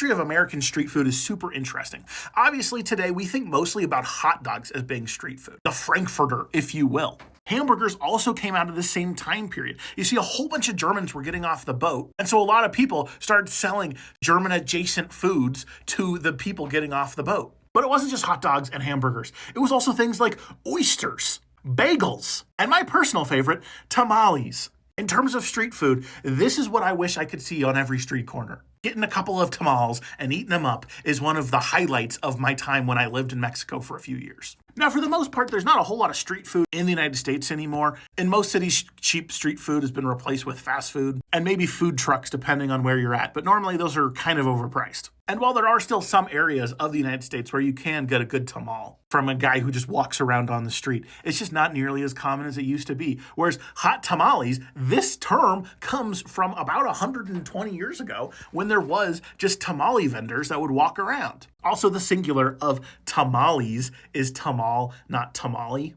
history of American street food is super interesting. Obviously, today we think mostly about hot dogs as being street food, the Frankfurter, if you will. Hamburgers also came out of the same time period. You see, a whole bunch of Germans were getting off the boat, and so a lot of people started selling German-adjacent foods to the people getting off the boat. But it wasn't just hot dogs and hamburgers. It was also things like oysters, bagels, and my personal favorite, tamales. In terms of street food, this is what I wish I could see on every street corner. Getting a couple of tamales and eating them up is one of the highlights of my time when I lived in Mexico for a few years. Now, for the most part, there's not a whole lot of street food in the United States anymore. In most cities, cheap street food has been replaced with fast food and maybe food trucks, depending on where you're at. But normally, those are kind of overpriced. And while there are still some areas of the United States where you can get a good tamal from a guy who just walks around on the street, it's just not nearly as common as it used to be. Whereas hot tamales, this term comes from about 120 years ago when there was just tamale vendors that would walk around. Also, the singular of tamales is tamal, not tamale.